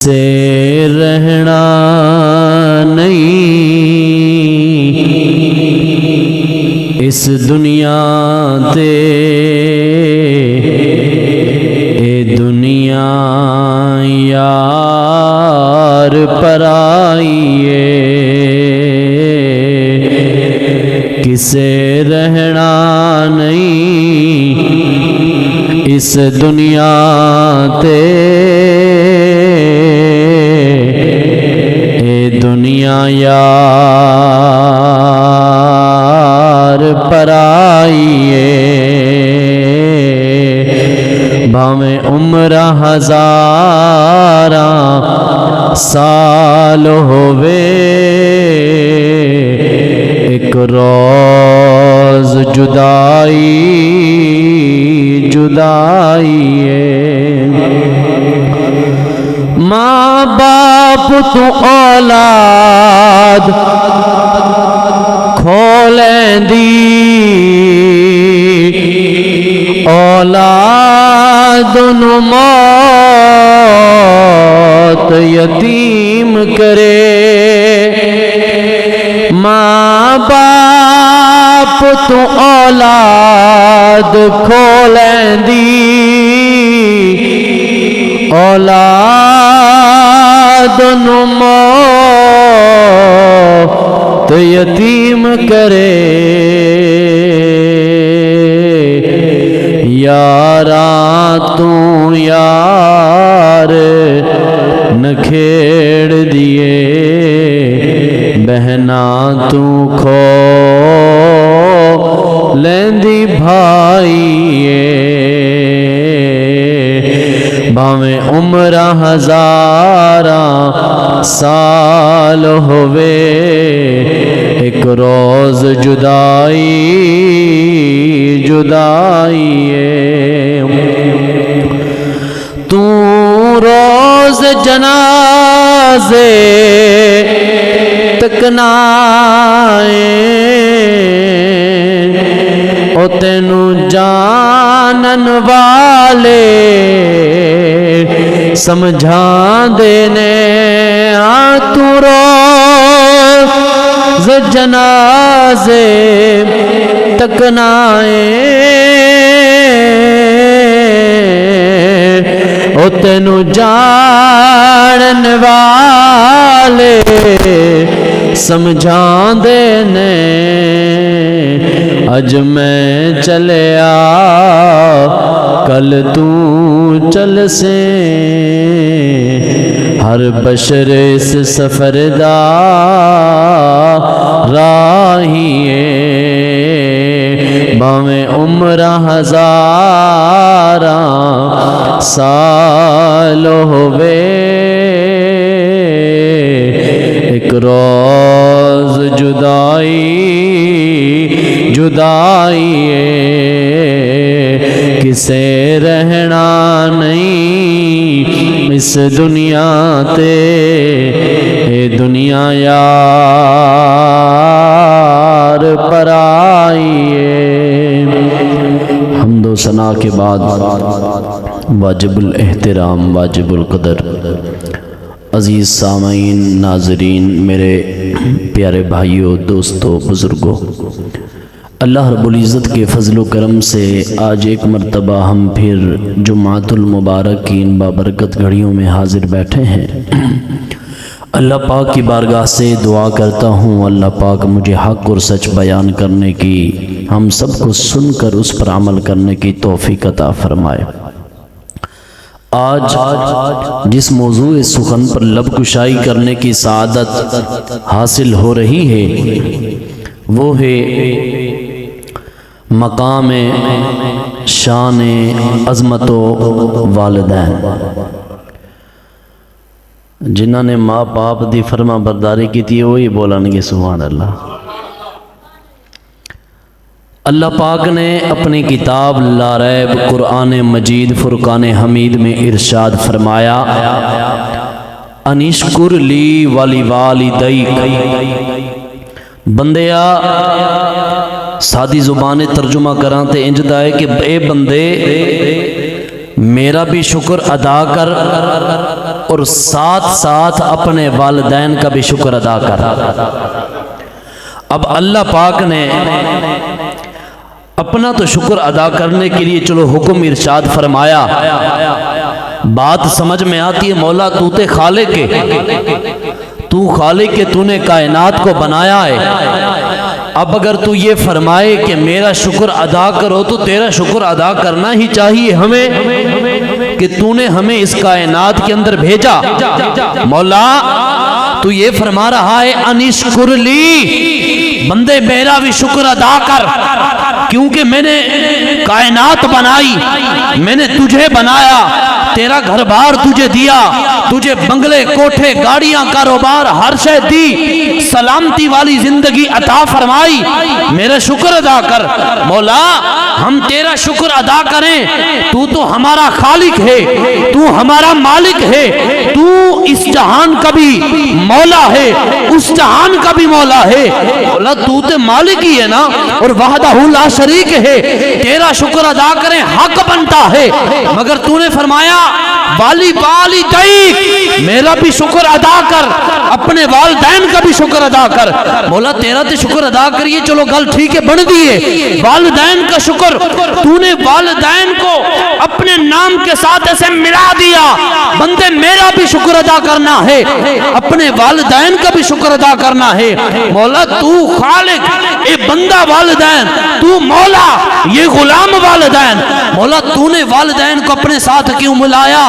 سے رہنا نہیں اس دنیا تے اے دنیا یار پرائیے کسے رہنا نہیں اس دنیا تے دنیا یار پرائیے بھاویں عمر ہزاراں سال ہووے ایک روز جدائی جدائیے ماں باپ تو اولاد کھولیں دی اولاد نو موت یتیم کرے ماں باپ تو اولاد کھولیں دی اولاد نو موت یتیم کرے یاراں تو یار نہ کھیڑ دیے بہناں تو کھو لیندی بھائیے بھاویں عمر ہزاراں سال ہووے ایک روز جدائی جدائیے تو روز جنازے تکنائے او تینوں جانن والے سمجھا دینے تو روز جنازے تکنائے او تینوں جانن والے سمجھا دینے اج میں چلیا کل تو چل سے ہر بشر اس سفر دا راہیے بھاویں عمر ہزاراں سال ہووے ایک روز جدائی جدائیے کسے رہنا نہیں اس دنیا تے اے دنیا یار پرائیے حمد و ثنا کے بعد واجب الاحترام واجب القدر عزیز سامعین ناظرین میرے پیارے بھائیوں دوستوں بزرگوں اللہ رب العزت کے فضل و کرم سے آج ایک مرتبہ ہم پھر جمعۃ المبارک کی ان بابرکت گھڑیوں میں حاضر بیٹھے ہیں اللہ پاک کی بارگاہ سے دعا کرتا ہوں اللہ پاک مجھے حق اور سچ بیان کرنے کی ہم سب کو سن کر اس پر عمل کرنے کی توفیق عطا فرمائے آج جس موضوع سخن پر لب کشائی کرنے کی سعادت حاصل ہو رہی ہے وہ ہے مقام شان عظمت و والدین جنہوں نے ماں باپ دی فرما برداری کی تھی وہی بولن گے سبحان اللہ اللہ پاک نے اپنی کتاب لا ریب قرآن مجید فرقان حمید میں ارشاد فرمایا انشکر لی والی والدیک بندیا سادی زبان ترجمہ کراں تے انجدا ہے کہ اے بندے میرا بھی شکر ادا کر اور ساتھ ساتھ اپنے والدین کا بھی شکر ادا کر۔ اب اللہ پاک نے اپنا تو شکر ادا کرنے کے لیے چلو حکم ارشاد فرمایا، بات سمجھ میں آتی ہے، مولا تو تے خالق ہے، تو خالق ہے، تو نے کائنات کو بنایا ہے۔ اب اگر تو یہ فرمائے کہ میرا شکر ادا کرو تو تیرا شکر ادا کرنا ہی چاہیے ہمیں کہ تو نے ہمیں اس کائنات کے اندر بھیجا۔ مولا تو یہ فرما رہا ہے انشکر لی، بندے میرا بھی شکر ادا کر، کیونکہ میں نے کائنات بنائی، میں نے تجھے بنایا، تیرا گھر بار تجھے دیا، تجھے بنگلے کوٹھے گاڑیاں کاروبار ہر شے دی، سلامتی والی زندگی عطا فرمائی، میرا شکر ادا کر۔ مولا ہم تیرا شکر ادا کریں، تو ہمارا خالق ہے، تو ہمارا مالک ہے، تو اس جہان کا بھی مولا ہے، اس جہان کا بھی مولا ہے۔ مولا تو تے مالک ہی ہے نا، اور وحدہ لا شریک ہے، تیرا شکر ادا کریں حق بنتا ہے، مگر تو نے فرمایا والدیک، میرا بھی شکر ادا کر، اپنے والدین کا بھی شکر ادا کر۔ مولا تیرا تے شکر ادا کریے، چلو گل ٹھیک ہے، بن دیئے والدین کا شکر، تو نے والدین کو اپنے نام کے ساتھ ایسے ملا دیا، بندے میرا بھی شکر ادا کرنا ہے، اپنے والدین کا بھی شکر ادا کرنا ہے۔ مولا تو خالق، اے بندہ والدین، تو مولا یہ غلام والدین۔ مولا تو نے والدین کو اپنے ساتھ کیوں ملایا؟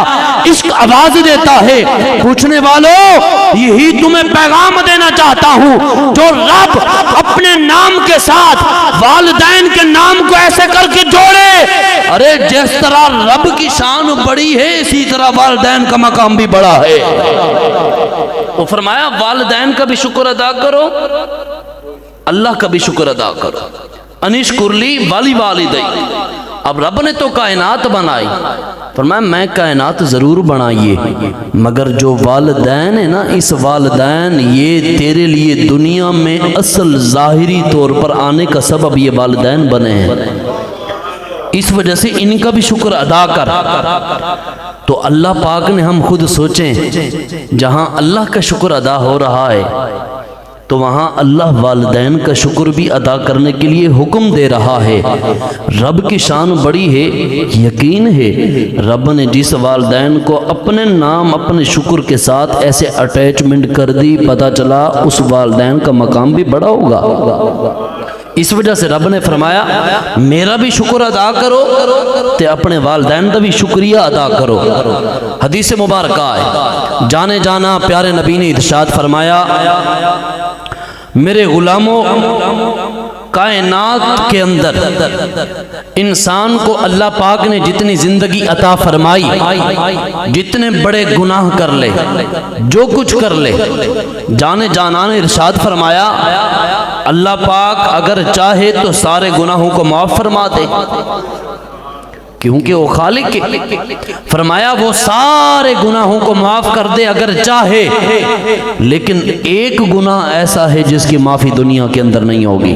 عشق آواز دیتا ہے، پوچھنے والوں یہی تمہیں پیغام دینا چاہتا ہوں، جو رب اپنے نام کے ساتھ والدین کے نام کو ایسے کر کے جوڑے، ارے جس طرح رب کی شان بڑی ہے اسی طرح والدین کا مقام بھی بڑا ہے۔ تو فرمایا والدین کا بھی شکر ادا کرو، اللہ کا بھی شکر ادا کرو، انشکر لی والی والدی۔ اب رب نے تو کائنات بنائی، فرمایا میں کائنات ضرور بنائیے، مگر جو والدین ہے نا، اس والدین یہ تیرے لیے دنیا میں اصل ظاہری طور پر آنے کا سبب یہ والدین بنے ہیں، اس وجہ سے ان کا بھی شکر ادا کر۔ تو اللہ پاک نے ہم خود سوچیں، جہاں اللہ کا شکر ادا ہو رہا ہے تو وہاں اللہ والدین کا شکر بھی ادا کرنے کے لیے حکم دے رہا ہے۔ رب کی شان بڑی ہے، یقین ہے رب نے جس والدین کو اپنے نام اپنے شکر کے ساتھ ایسے اٹیچمنٹ کر دی، پتہ چلا اس والدین کا مقام بھی بڑا ہوگا۔ اس وجہ سے رب نے فرمایا میرا بھی شکر ادا کرو تے اپنے والدین کا بھی شکریہ ادا کرو۔ حدیث مبارکہ ہے، جانے جانا پیارے نبی نے ارشاد فرمایا، میرے غلاموں، کائنات کے اندر انسان کو اللہ پاک نے جتنی زندگی عطا فرمائی، جتنے بڑے گناہ کر لے، جو کچھ کر لے، جانے جانا نے ارشاد فرمایا اللہ پاک اگر چاہے تو سارے گناہوں کو معاف فرما دے، کیونکہ وہ خالق ہے۔ فرمایا وہ سارے گناہوں کو معاف کر دے اگر چاہے، لیکن ایک گناہ ایسا ہے جس کی معافی دنیا کے اندر نہیں ہوگی۔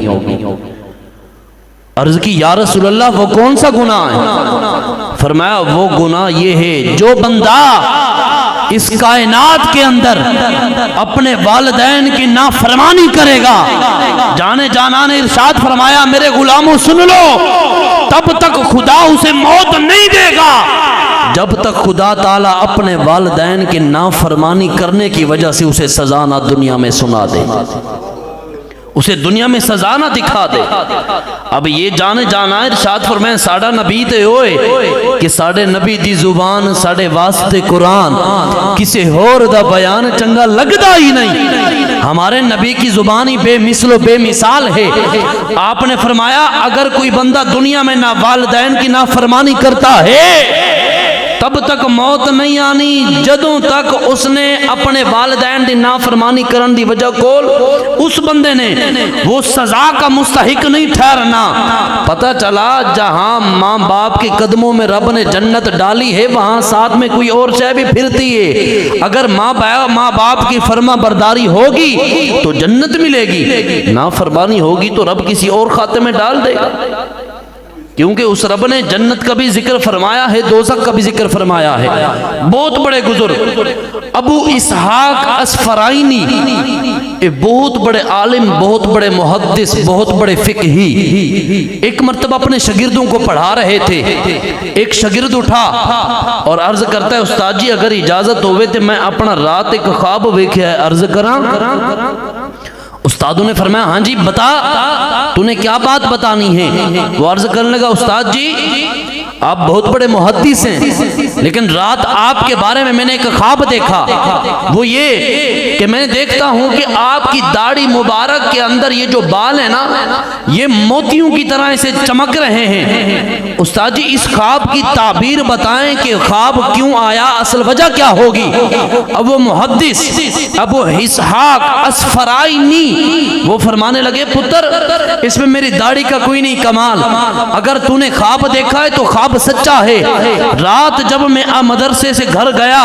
عرض کی یا رسول اللہ وہ کون سا گناہ ہے؟ فرمایا وہ گناہ یہ ہے جو بندہ اس کائنات کے اندر اپنے والدین کی نافرمانی کرے گا، جانے جانا نے ارشاد فرمایا میرے غلاموں سن لو، تب تک خدا اسے موت نہیں دے گا جب تک خدا تعالیٰ اپنے والدین کی نافرمانی کرنے کی وجہ سے اسے سزا نہ دنیا میں سنا دے، اسے دنیا میں سزا نہ دکھا دے۔ اب یہ جانے جانا ارشاد فرمائیں ساڑھا نبی تے ہوئے کہ ساڑھے نبی دی زبان ساڑھے واسطے قرآن کسے ہور دا بیان چنگا لگدا ہی نہیں، ہمارے نبی کی زبان ہی بے مثل و بے مثال ہے۔ آپ نے فرمایا اگر کوئی بندہ دنیا میں نہ والدین کی نافرمانی کرتا ہے تب تک موت نہیں آنی جدوں تک اس نے اپنے والدین دی نافرمانی کرن دی وجہ کول اس بندے نے وہ سزا کا مستحق نہیں ٹھہرنا۔ پتہ چلا جہاں ماں باپ کے قدموں میں رب نے جنت ڈالی ہے وہاں ساتھ میں کوئی اور شے بھی پھرتی ہے، اگر ماں باپ کی فرما برداری ہوگی تو جنت ملے گی، نافرمانی ہوگی تو رب کسی اور خاتے میں ڈال دے گا۔ کیونکہ اس رب نے جنت کا بھی ذکر فرمایا ہے، دوزخ کا بھی ذکر فرمایا ہے۔ بہت بڑے بزرگ ابو اسحاق اسفرائینی، بہت بڑے عالم، بہت بڑے محدث، بہت بڑے فقہی، ایک مرتبہ اپنے شاگردوں کو پڑھا رہے تھے۔ ایک شاگرد اٹھا اور عرض کرتا ہے استاد جی اگر اجازت ہوئے تو میں اپنا رات ایک خواب ویکھیا ہے، عرض کراں؟ استادوں نے فرمایا ہاں جی بتا، تو نے کیا بات بتانی ہے؟ وہ عرض کرنے لگا استاد جی آپ بہت بڑے محدث ہیں، لیکن رات آپ کے بارے میں نے ایک خواب دیکھا، وہ یہ کہ میں دیکھتا ہوں کہ آپ کی داڑھی مبارک کے اندر یہ جو بال ہیں نا یہ موتیوں کی طرح اسے چمک رہے ہیں۔ استاد جی اس خواب کی تعبیر بتائیں کہ خواب کیوں آیا، اصل وجہ کیا ہوگی؟ اب وہ محدث ابو اسحاق اسفرائینی وہ فرمانے لگے پتر اس میں میری داڑھی کا کوئی نہیں کمال، اگر تو نے خواب دیکھا ہے تو خواب سچا ہے۔ رات جب میں مدرسے سے گھر گیا،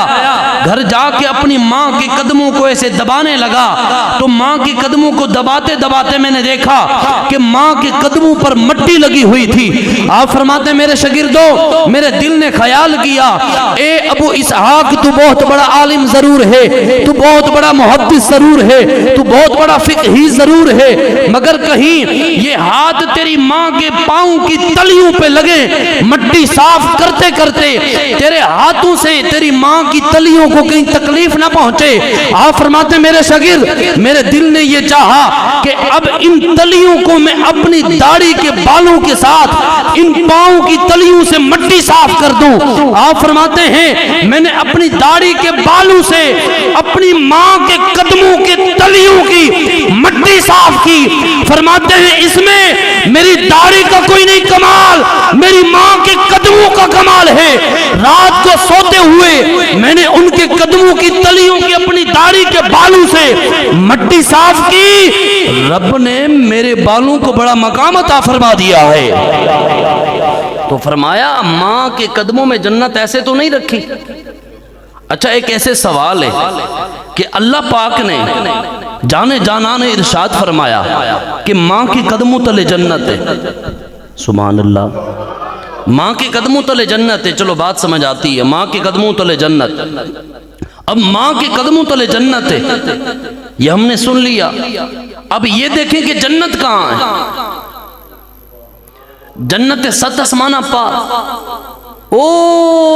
گھر جا کے اپنی ماں کے قدموں کو ایسے دبانے لگا تو ماں کے قدموں کو دباتے دباتے میں نے دیکھا کہ ماں کے قدموں پر مٹی لگی ہوئی تھی۔ آپ فرماتے ہیں میرے شاگردوں میرے دل نے خیال کیا اے ابو اسحاق تو بہت بڑا عالم ضرور ہے، تو بہت بڑا محدث ضرور ہے، تو بہت بڑا فقہی ضرور ہے، مگر کہیں یہ ہاتھ تیری ماں کے پاؤں کی تلیوں پہ لگے، مٹی صاف کرتے کرتے تیرے ہاتھوں سے تیری ماں کی تلیوں کو کہیں تکلیف نہ پہنچے۔ آپ فرماتے ہیں میرے شاگرد میرے دل نے یہ چاہا کہ اب ان تلیوں کو میں اپنی داڑھی کے بالوں کے ساتھ ان پاؤں کی تلیوں سے مٹی صاف کر دوں۔ آپ فرماتے ہیں میں نے اپنی داڑھی کے بالوں سے اپنی ماں کے قدموں کے تلیوں کی مٹی صاف کی۔ فرماتے ہیں اس میں میری داڑھی کا کوئی نہیں کمال، میری ماں کے قدموں کا کمال ہے۔ رات کو سوتے ہوئے میں نے ان کے قدموں کی تلیوں کی اپنی داڑھی کے بالوں سے مٹی صاف کی، رب نے میرے بالوں کو بڑا مقام عطا فرما دیا ہے۔ تو فرمایا ماں کے قدموں میں جنت ایسے تو نہیں رکھی۔ اچھا ایک ایسے سوال ہے کہ اللہ پاک نے جانے جانا نے ارشاد فرمایا کہ ماں کے قدموں تلے جنت ہے، سبحان اللہ، ماں کے قدموں تلے جنت ہے۔ چلو بات سمجھ آتی ہے، ماں کے قدموں تلے جنت، اب ماں کے قدموں تلے جنت ہے یہ ہم نے سن لیا۔ اب یہ دیکھیں کہ جنت کہاں ہے؟ جنت ست اسمانہ پار، او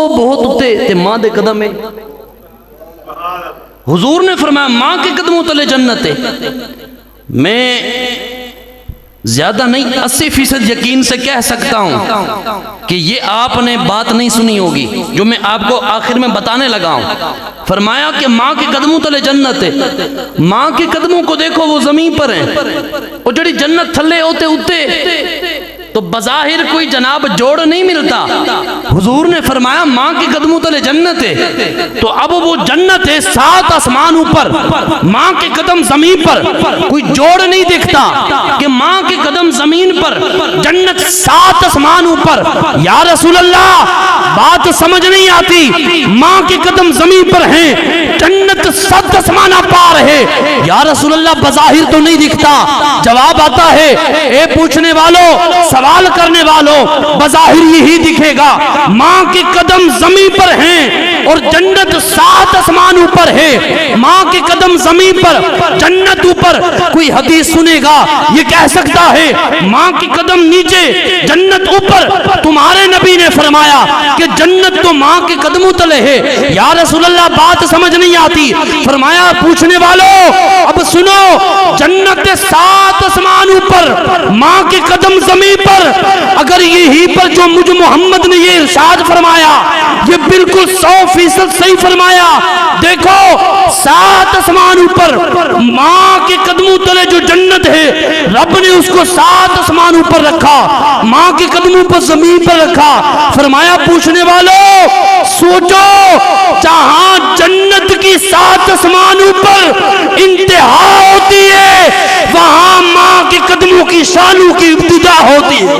بہت اتے تے ماں دے قدم ہے۔ حضور نے فرمایا ماں کے قدموں تلے جنت ہے۔ میں زیادہ نہیں 80% یقین سے کہہ سکتا ہوں کہ یہ آپ نے بات نہیں سنی ہوگی جو میں آپ کو آخر میں بتانے لگا ہوں۔ فرمایا کہ ماں کے قدموں تلے جنت ہے، ماں کے قدموں کو دیکھو وہ زمین پر ہیں، وہ جڑی جنت تھلے ہوتے اتے تو بظاہر کوئی جناب جوڑ نہیں ملتا۔ حضور نے فرمایا ماں کے قدموں تلے جنت ہے، تو اب وہ جنت ہے 7 آسمان اوپر، ماں کے قدم زمین پر، کوئی جوڑ نہیں دکھتا کہ ماں کے قدم زمین پر جنت 7 آسمان اوپر۔ یا رسول اللہ بات سمجھ نہیں آتی، ماں کے قدم زمین پر ہیں، جنت 7 آسمانہ پار ہے، یا رسول اللہ بظاہر تو نہیں دکھتا۔ جواب آتا ہے اے پوچھنے والوں سوال کرنے والوں بظاہر یہی دکھے گا، ماں کے قدم زمین پر ہیں اور جنت 7 آسمان اوپر ہے، ماں کے قدم زمین پر جنت اوپر۔ کوئی حدیث سنے گا یہ کہہ سکتا ہے ماں کے قدم نیچے جنت اوپر، تمہارے نبی نے فرمایا کہ جنت تو ماں کے قدموں تلے ہے۔ یا رسول اللہ بات سمجھ نہیں آتی۔ فرمایا پوچھنے والوں اب سنو، جنت 7 آسمان اوپر، ماں کے قدم زمین پر، اگر یہی پر جو مجھ محمد نے یہ ارشاد فرمایا یہ بالکل 100% صحیح فرمایا۔ دیکھو 7 آسمان اوپر ماں کے قدموں تلے جو جنت ہے رب نے اس کو 7 آسمان اوپر رکھا، ماں کے قدموں پر زمین پر رکھا۔ فرمایا پوچھنے والوں سوچو، جہاں جنت کی 7 آسمان اوپر انتہا ہوتی ہے وہاں ماں کے قدموں کی شانوں کی ابتدا ہوتی ہے۔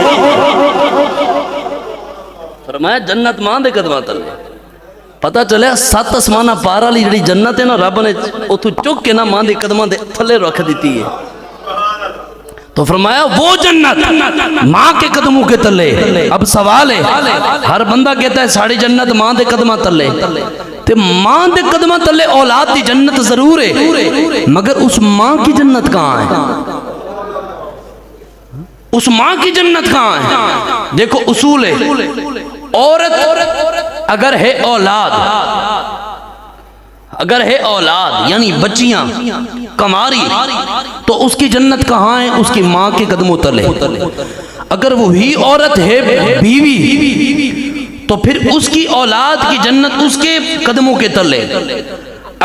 فرمایا جنت ماں دے قدماں تلے، پتہ چلے 7 آسمانہ پار والی جڑی جنت ہے نا رب نے اتھوں چک کے نا ماں دے قدماں دے تھلے رکھ دیتی ہے۔ تو فرمایا وہ جنت ماں کے قدموں کے تلے. اب سوال ہے ہر بندہ کہتا ہے ساڑی جنت ماں دے قدمہ تلے. تے ماں دے قدمہ تلے اولاد دی جنت ضرور ہے مگر اس ماں کی جنت کہاں ہے؟ اس ماں کی جنت کہاں ہے؟ دیکھو اصول ہے عورت اگر ہے اولاد یعنی بچیاں کماری تو اس کی جنت کہاں ہے؟ اس کی ماں کے قدموں تلے. اگر وہی عورت ہے بیوی تو پھر اس کی اولاد کی جنت اس کے قدموں کے تلے.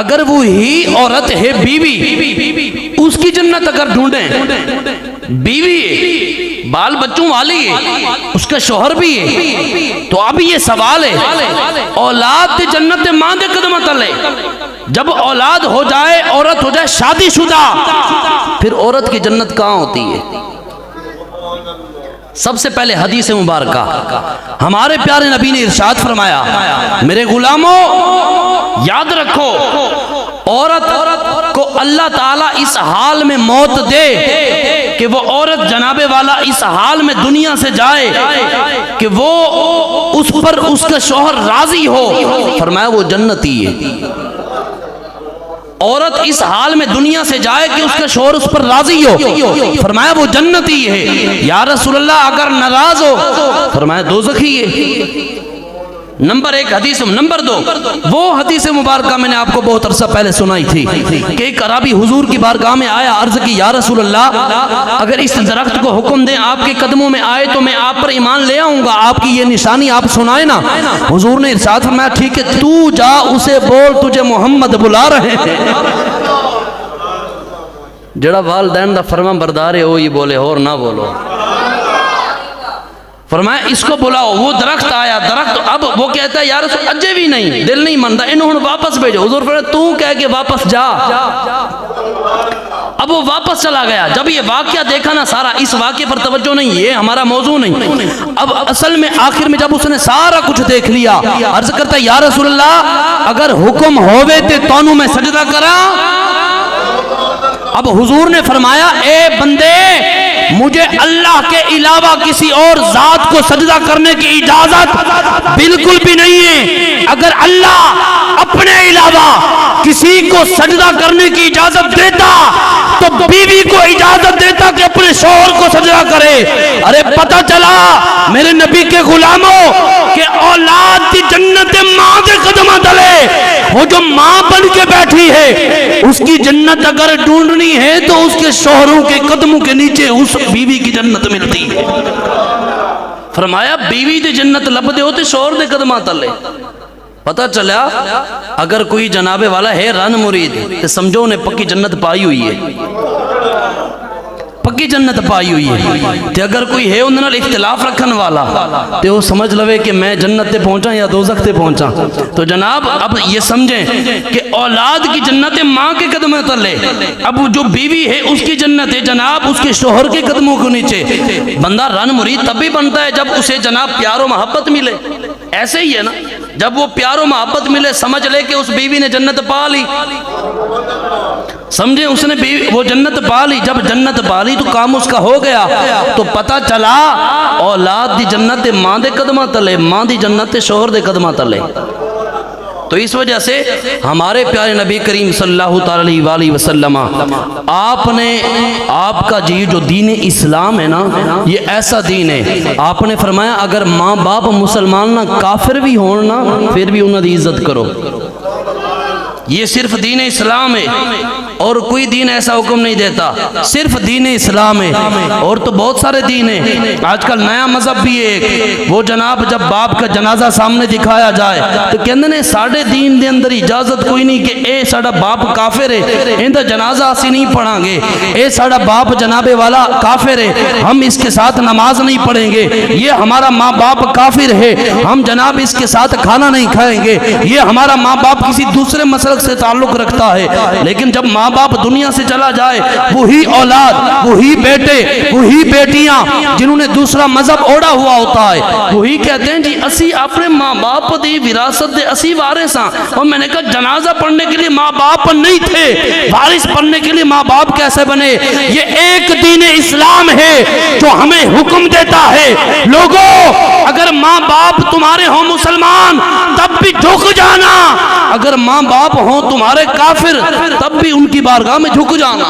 اگر وہی عورت ہے بیوی اس کی جنت اگر ڈھونڈیں بیوی ہے بال بچوں والی ہے اس کا شوہر بھی ہے تو اب یہ سوال ہے اولاد دی جنت ماں دے قدمہ تلے. جب اولاد ہو جائے عورت ہو جائے شادی شدہ پھر عورت کی جنت کہاں ہوتی ہے؟ سب سے پہلے حدیث مبارکہ ہمارے پیارے نبی نے ارشاد فرمایا میرے غلاموں یاد رکھو عورت کو اللہ تعالیٰ اس حال میں موت دے کہ وہ عورت جناب والا اس حال میں دنیا سے جائے کہ وہ اس پر اس کا شوہر راضی ہو. فرمایا وہ جنتی ہے. عورت اس حال میں دنیا سے جائے کہ اس کا شوہر اس پر راضی ہو. فرمایا وہ جنتی ہے. یا رسول اللہ اگر ناراض ہو فرمایا دوزخی ہے. نمبر ایک حدیث. نمبر دو وہ حدیث مبارکہ میں نے آپ کو بہت عرصہ پہلے سنائی تھی کہ ایک عربی حضور کی بارگاہ میں آیا عرض کی یا رسول اللہ اگر اس درخت کو حکم دیں آپ کے قدموں میں آئے تو میں آپ پر ایمان لے آؤں گا آپ کی یہ نشانی آپ سنائے نا. حضور نے ارشاد فرمایا ٹھیک ہے تو جا اسے بول تجھے محمد بلا رہے ہیں. جڑا والدین دا فرما بردار ہے وہی بولے اور نہ بولو. فرمایا اس کو بلاؤ. وہ درخت آیا درخت اب وہ کہتا ہے یا رسول اجے بھی نہیں دل نہیں منتا انہوں نے واپس بھیجو. حضور فرمایا تو کہہ کے واپس جا. اب وہ واپس چلا گیا. جب یہ واقعہ دیکھا نا سارا اس واقعے پر توجہ نہیں یہ ہمارا موضوع نہیں. اب اصل میں آخر میں جب اس نے سارا کچھ دیکھ لیا عرض کرتا ہے یا رسول اللہ اگر حکم ہوئے تے تانوں میں سجدہ کرا. اب حضور نے فرمایا اے بندے مجھے اللہ کے علاوہ کسی اور ذات کو سجدہ کرنے کی اجازت بالکل بھی نہیں ہے. اگر اللہ اپنے علاوہ کسی کو سجدہ کرنے کی اجازت دیتا تو بیوی کو اجازت دیتا کہ اپنے شوہر کو سجدہ کرے. ارے پتہ چلا میرے نبی کے غلاموں کہ اولاد دی جنت ماں کے قدمہ تلے. وہ جو ماں بن کے بیٹھی ہے اس کی جنت اگر ڈھونڈنی ہے تو اس کے شوہروں کے قدموں کے نیچے اس بیوی کی جنت ملتی ہے. فرمایا بیوی دی جنت لب دے ہوتے شوہر دے قدمہ تلے. پتہ چلا اگر کوئی جناب والا ہے رن مرید تو سمجھو انہیں پکی جنت پائی ہوئی ہے. پکی جنت پائی ہوئی ہے. تے اگر کوئی ہے انہوں نے اختلاف رکھن والا تے وہ سمجھ لوے کہ میں جنت تے پہنچا یا دوزخ تے پہنچا. تو جناب اب یہ سمجھیں کہ اولاد کی جنت ماں کے قدموں تلے. اب جو بیوی ہے اس کی جنت ہے جناب اس کے شوہر کے قدموں کے نیچے. بندہ رن مرید تب بھی بنتا ہے جب اسے جناب پیار و محبت ملے. ایسے ہی ہے نا جب وہ پیار و محبت ملے سمجھ لے کہ اس بیوی نے جنت پا لی. سمجھے اس نے وہ جنت پا لی. جب جنت پا لی تو کام اس کا ہو گیا. تو پتہ چلا اولاد دی جنت ماں دے قدمہ تلے ماں دی جنت شوہر دے قدمہ تلے. تو اس وجہ سے ہمارے پیارے نبی کریم صلی اللہ علیہ وآلہ وسلم آپ نے آپ کا جو دین اسلام ہے نا یہ ایسا دین ہے. آپ نے فرمایا اگر ماں باپ مسلمان نہ کافر بھی ہون نا پھر بھی انہوں دی عزت کرو. یہ صرف دین اسلام ہے اور کوئی دین ایسا حکم نہیں دیتا. صرف دین اسلام ہے. اور تو بہت سارے دین ہیں. آج کل نیا مذہب بھی ہے ایک وہ جناب جب باپ کا جنازہ سامنے دکھایا جائے تو کہندے نے ساڑھے دین دے اندر اجازت کوئی نہیں کہ اے ساڑھا باپ کافر ہے ان دا جنازہ اسی نہیں پڑھاں گے. اے ساڑھا باپ جناب والا کافر ہے ہم اس کے ساتھ نماز نہیں پڑھیں گے. یہ ہمارا ماں باپ کافر ہے ہم جناب اس کے ساتھ کھانا نہیں کھائیں گے. یہ ہمارا ماں باپ کسی دوسرے مسئلہ رزق سے تعلق رکھتا ہے، لیکن جب ماں باپ دنیا سے چلا جائے وہی اولاد، وہی بیٹے، وہی بیٹیاں جنہوں نے دوسرا مذہب اوڑا ہوا ہوتا ہے، وہی کہتے ہیں جی اسی اپنے ماں باپ دی وراثت دے اسی وارث ہاں۔ اور میں نے کہا جنازہ پڑھنے کے لیے ماں باپ نہیں تھے، وارث پڑھنے کے لیے ماں باپ کیسے بنے؟ یہ ایک دین اسلام ہے جو ہمیں حکم دیتا ہے لوگوں اگر ماں باپ تمہارے ہوں مسلمان تب بھی جھک جانا، اگر ماں باپ ہوں تمہارے کافر تب بھی ان کی بارگاہ میں جھک جانا،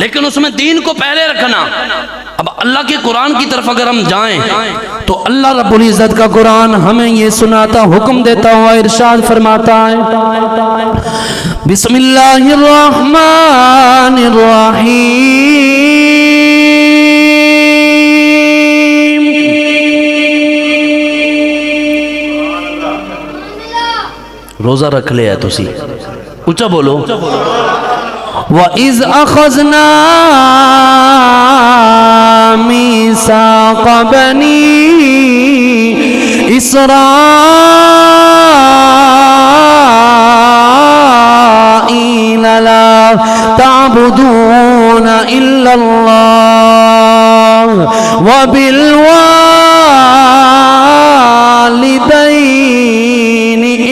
لیکن اس میں دین کو پہلے رکھنا۔ اب اللہ کے قرآن کی طرف اگر ہم جائیں تو اللہ رب العزت کا قرآن ہمیں یہ سناتا، حکم دیتا ہوا ارشاد فرماتا ہے بسم اللہ الرحمن الرحیم۔ روزہ رکھ لے ہے تسی، اونچا بولو۔ وَإِذْ أَخَذْنَا مِيثَاقَ بَنِي إِسْرَائِيلَ لَا تَعْبُدُونَ إِلَّا اللَّهَ وَبِالْوَالِدَيْنِ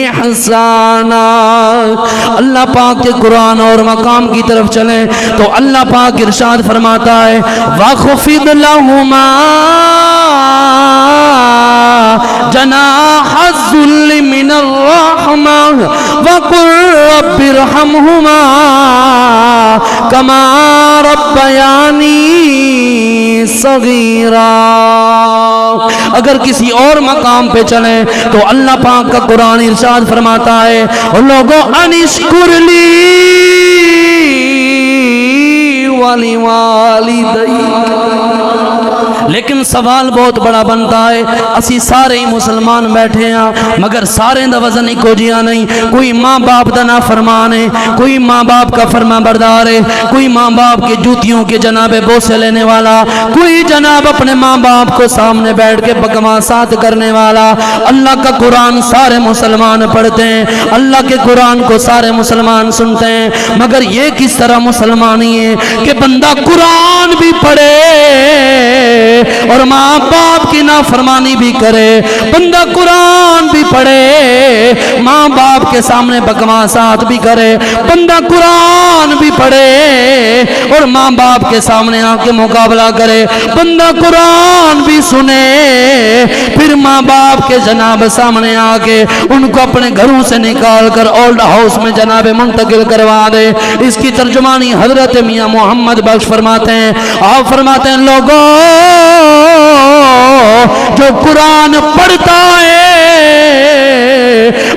احسانا۔ اللہ پاک کے قرآن اور مقام کی طرف چلیں تو اللہ پاک ارشاد فرماتا ہے وَخْفِضْ لَهُمَا جَنَاحَ الذُّلِّ مِنَ الرَّحْمَةِ وَقُلْ رَبِّ ارْحَمْهُمَا كَمَا رَبَّيَانِي صَغِيرًا۔ اگر کسی اور مقام پہ چلیں تو اللہ پاک کا قرآن ارشاد فرماتا ہے لوگوں انشکر لی وَلِوَالِدَيْكَ۔ لیکن سوال بہت بڑا بنتا ہے، اسی سارے ہی مسلمان بیٹھے ہیں مگر سارے دا وزن ایک ہو جیا نہیں، کوئی ماں باپ دا نافرمان ہے، کوئی ماں باپ کا فرما بردار ہے، کوئی ماں باپ کے جوتیوں کے جناب بوسے لینے والا، کوئی جناب اپنے ماں باپ کو سامنے بیٹھ کے بکواسات کرنے والا۔ اللہ کا قرآن سارے مسلمان پڑھتے ہیں، اللہ کے قرآن کو سارے مسلمان سنتے ہیں، مگر یہ کس طرح مسلمانی ہے کہ بندہ قرآن بھی پڑھے اور ماں باپ کی نافرمانی بھی کرے، بندہ قرآن بھی پڑھے ماں باپ کے سامنے بکواسات بھی کرے، بندہ قرآن بھی پڑھے اور ماں باپ کے سامنے آ کے مقابلہ کرے، بندہ قرآن بھی سنے پھر ماں باپ کے جناب سامنے آ کے ان کو اپنے گھروں سے نکال کر اولڈ ہاؤس میں جناب منتقل کروا دے۔ اس کی ترجمانی حضرت میاں محمد بخش فرماتے ہیں، آپ فرماتے ہیں لوگوں جو قرآن پڑھتا ہے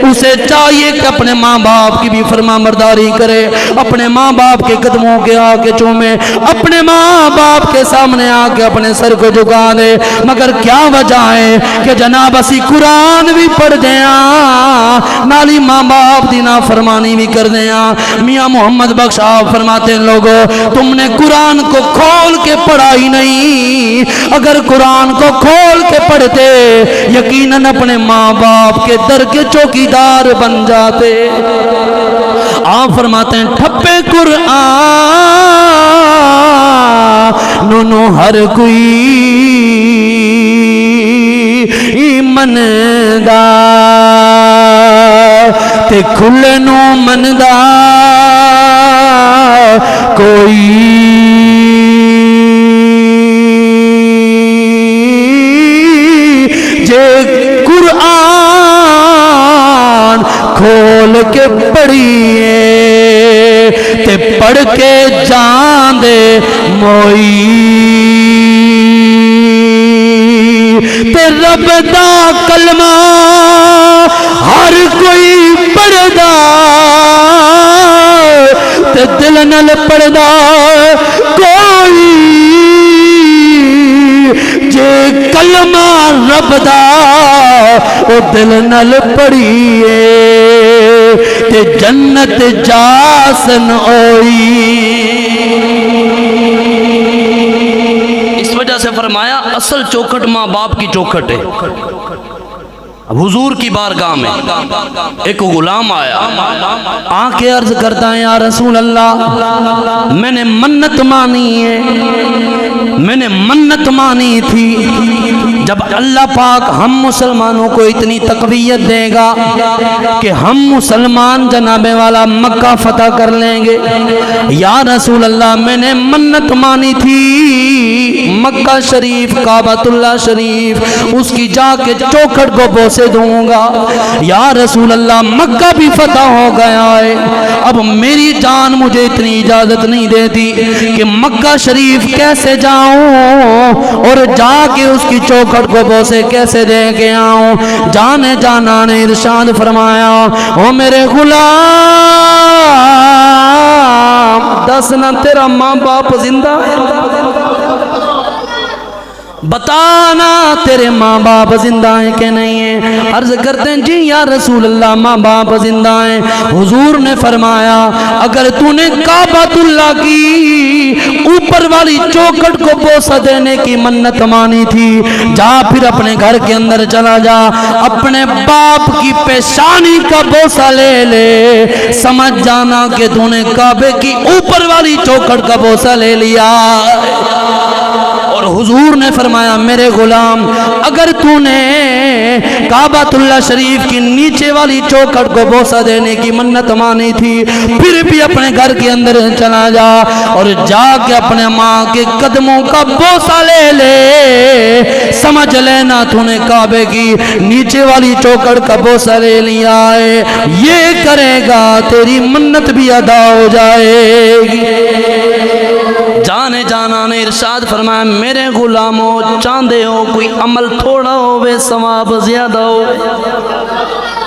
اسے چاہیے کہ اپنے ماں باپ کی بھی فرما برداری کرے، اپنے ماں باپ کے قدموں کے آ کے چومے، اپنے ماں باپ کے سامنے آ کے اپنے سر کو جھکا دے، مگر کیا وجہ ہے کہ جناب اسی قرآن بھی پڑھ دیا نالی ماں باپ دی نافرمانی بھی کر دیا۔ میاں محمد بخش آپ فرماتے ہیں لوگوں تم نے قرآن کو کھول کے پڑھا ہی نہیں، اگر قرآن کو کھول کے پڑھتے یقیناً اپنے ماں باپ کے در کے چوکیدار بن جاتے۔ آپ فرماتے ہیں ٹھپے قرآن نونو ہر کوئی مندا تے کھلے نو مندا کوئی قرآن کھول کے پڑھیے تے پڑھ کے جان دے موئی تے رب دا کلمہ ہر کوئی پڑھدا تے دل نال پڑھدا کوئی جے کلمہ رب دا او دل نال پڑھیے تے جنت جاسن ہوئی۔ اس وجہ سے فرمایا اصل چوکھٹ ماں باپ کی چوکھٹ ہے، حضور کی بارگاہ میں ایک غلام آیا، آ کے عرض کرتا ہے یا رسول اللہ میں نے منت مانی ہے، میں نے منت مانی تھی جب اللہ پاک ہم مسلمانوں کو اتنی تقویت دے گا کہ ہم مسلمان جناب والا مکہ فتح کر لیں گے، یا رسول اللہ میں نے منت مانی تھی مکہ شریف کعبۃ اللہ شریف اس کی جا کے چوکھٹ کو بوسے دوں گا، یا رسول اللہ مکہ بھی فتح ہو گیا ہے، اب میری جان مجھے اتنی اجازت نہیں دیتی کہ مکہ شریف کیسے جاؤں اور جا کے اس کی چوکھٹ کو بوسے کیسے دے کے آؤں۔ جانے جانا نے ارشاد فرمایا او میرے غلام دسنا تیرا ماں باپ زندہ ہے، بتانا تیرے ماں باپ زندہ ہیں کہ نہیں ہیں؟ عرض کرتے ہیں جی یا رسول اللہ ماں باپ زندہ ہیں۔ حضور نے فرمایا اگر تو نے کعبۃ اللہ کی اوپر والی چوکھٹ کو بوسہ دینے کی منت مانی تھی، جا پھر اپنے گھر کے اندر چلا جا، اپنے باپ کی پیشانی کا بوسہ لے لے، سمجھ جانا کہ تو نے کعبے کی اوپر والی چوکھٹ کا بوسہ لے لیا۔ اور حضور نے فرمایا میرے غلام اگر تو نے کعبۃ اللہ شریف کی نیچے والی چوکھٹ کو بوسہ دینے کی منت مانی تھی، پھر بھی اپنے گھر کے اندر چلا جا اور جا کے اپنے ماں کے قدموں کا بوسہ لے لے، سمجھ لینا تو نے کعبے کی نیچے والی چوکھٹ کا بوسہ لے لیا ہے، یہ کرے گا تیری منت بھی ادا ہو جائے گی۔ جانے جانا نے ارشاد فرمایا میرے غلاموں چاندے ہو کوئی عمل تھوڑا ہوئے ثواب زیادہ ہوئے۔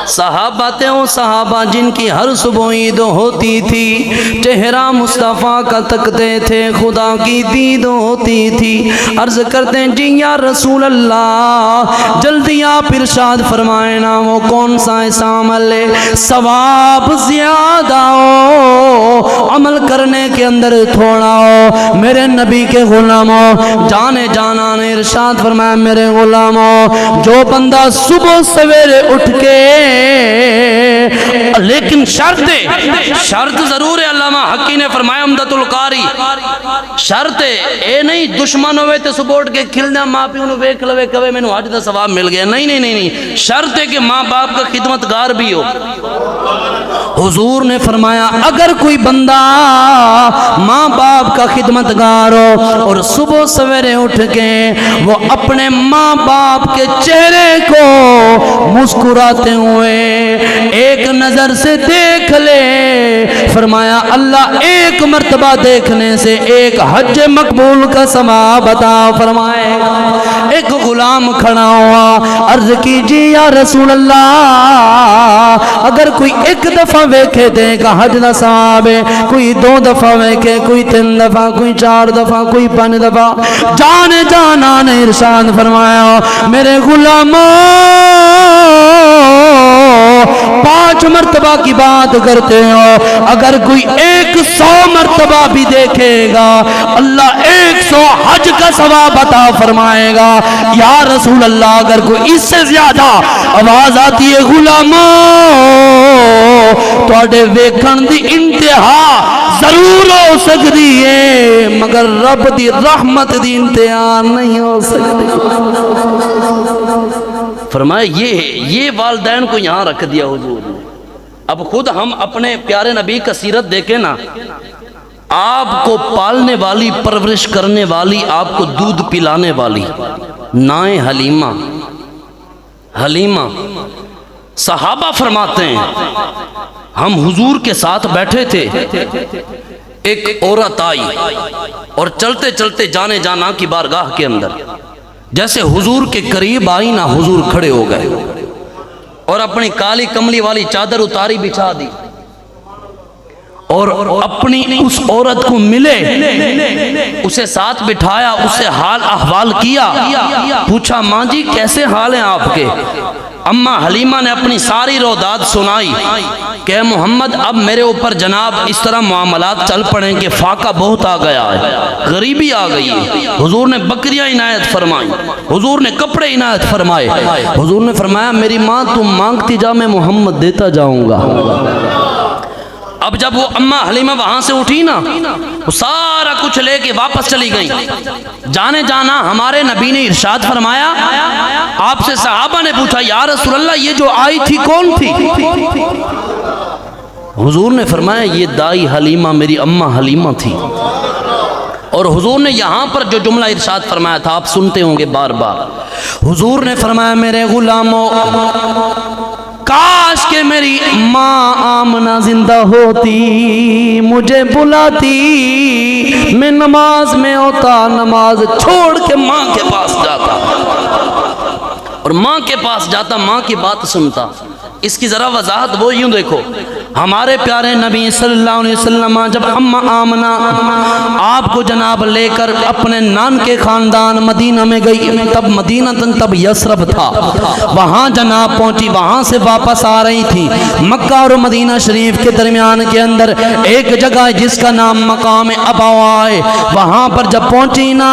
صحابہ تھے وہ صحابہ جن کی ہر صبح عید ہوتی تھی، چہرہ مصطفیٰ کا تکتے تھے، خدا کی دید ہوتی تھی۔ عرض کرتے ہیں جی یا رسول اللہ جلدی آپ ارشاد فرمائے نا وہ کون سا ایسا عمل ہے ثواب زیادہ ہو عمل کرنے کے اندر تھوڑا ہو؟ میرے نبی کے غلاموں جانے جانا نے ارشاد فرمایا میرے غلاموں جو بندہ صبح سویرے اٹھ کے لیکن شرط ضرور ہے، علامہ حقی نے فرمایا عمدۃ القاری شرط اے نہیں دشمن ہوئے تے صبح اٹھ کے کھلنا ماں پیو نو ویکھ لوے کہے مینوں حج دا ثواب مل گیا، نہیں نہیں نہیں، شرط ہے کہ ماں باپ کا خدمتگار بھی ہو۔ حضور نے فرمایا اگر کوئی بندہ ماں باپ کا خدمتگار ہو اور صبح سویرے اٹھ کے وہ اپنے ماں باپ کے چہرے کو مسکراتے ہوئے ایک نظر سے دیکھ لے، فرمایا اللہ ایک مرتبہ دیکھنے سے ایک حج مقبول کا ثواب عطا فرمائے۔ ایک غلام کھڑا ہوا عرض کی جی یا رسول اللہ اگر کوئی ایک دفعہ ویکھے دے گا حج دا ثواب ہے، کوئی 2 دفعہ ویکھے، کوئی 3 دفعہ، کوئی 4 دفعہ، کوئی 5 دفعہ۔ جانے جانا نے ارشاد فرمایا میرے غلاموں 5 مرتبہ کی بات کرتے ہو، اگر کوئی 100 مرتبہ بھی دیکھے گا اللہ 100 حج کا ثواب عطا فرمائے گا۔ یا رسول اللہ اگر کوئی اس سے زیادہ آواز آتی ہے غلاموں تواڈے ویکھن دی انتہا ضرور ہو سکتی ہے مگر رب دی رحمت دی انتہا نہیں ہو سکتی۔ فرمایا یہ والدین کو یہاں رکھ دیا حضور نے۔ اب خود ہم اپنے پیارے نبی کا سیرت دیکھیں نا، آپ کو پالنے والی پرورش کرنے والی آپ کو دودھ پلانے والی نائیں حلیمہ صحابہ فرماتے ہیں ہم حضور کے ساتھ بیٹھے تھے، ایک عورت آئی اور چلتے چلتے جانے جانا کی بارگاہ کے اندر جیسے حضور کے قریب آئی نا حضور کھڑے ہو گئے اور اپنی کالی کملی والی چادر اتاری بچھا دی اور اپنی اس عورت کو ملے، اسے ساتھ بٹھایا، اسے حال احوال کیا، پوچھا ماں جی کیسے حال ہیں آپ کے؟ اما حلیمہ نے اپنی ساری روداد سنائی کہ اے محمد اب میرے اوپر جناب اس طرح معاملات چل پڑیں کہ فاقہ بہت آ گیا ہے، غریبی آ گئی ہے۔ حضور نے بکریاں عنایت فرمائی، حضور نے کپڑے عنایت فرمائے۔ حضور نے فرمایا میری ماں تم مانگتی جا، میں محمد دیتا جاؤں گا۔ اب جب وہ اماں حلیمہ وہاں سے اٹھی نا، وہ سارا کچھ لے کے واپس چلی گئی۔ جانے جانا ہمارے نبی نے ارشاد فرمایا، آپ سے صحابہ نے پوچھا یا رسول اللہ یہ جو آئی تھی کون تھی؟ حضور نے فرمایا یہ دائی حلیمہ میری اماں حلیمہ تھی۔ اور حضور نے یہاں پر جو جملہ ارشاد فرمایا تھا آپ سنتے ہوں گے بار بار، حضور نے فرمایا میرے غلاموں کاش کہ میری ماں آمنہ زندہ ہوتی، مجھے بلاتی، میں نماز میں ہوتا، نماز چھوڑ کے ماں کے پاس جاتا اور ماں کے پاس جاتا، ماں کی بات سنتا۔ اس کی ذرا وضاحت وہ یوں دیکھو، ہمارے پیارے نبی صلی اللہ علیہ وسلم جب اماں آمنہ آپ کو جناب لے کر اپنے نان کے خاندان مدینہ میں گئی، تب مدینہ تب یثرب تھا، وہاں جناب پہنچی، وہاں سے واپس آ رہی تھی۔ مکہ اور مدینہ شریف کے درمیان کے اندر ایک جگہ ہے جس کا نام مقام ابوا ہے، وہاں پر جب پہنچی نا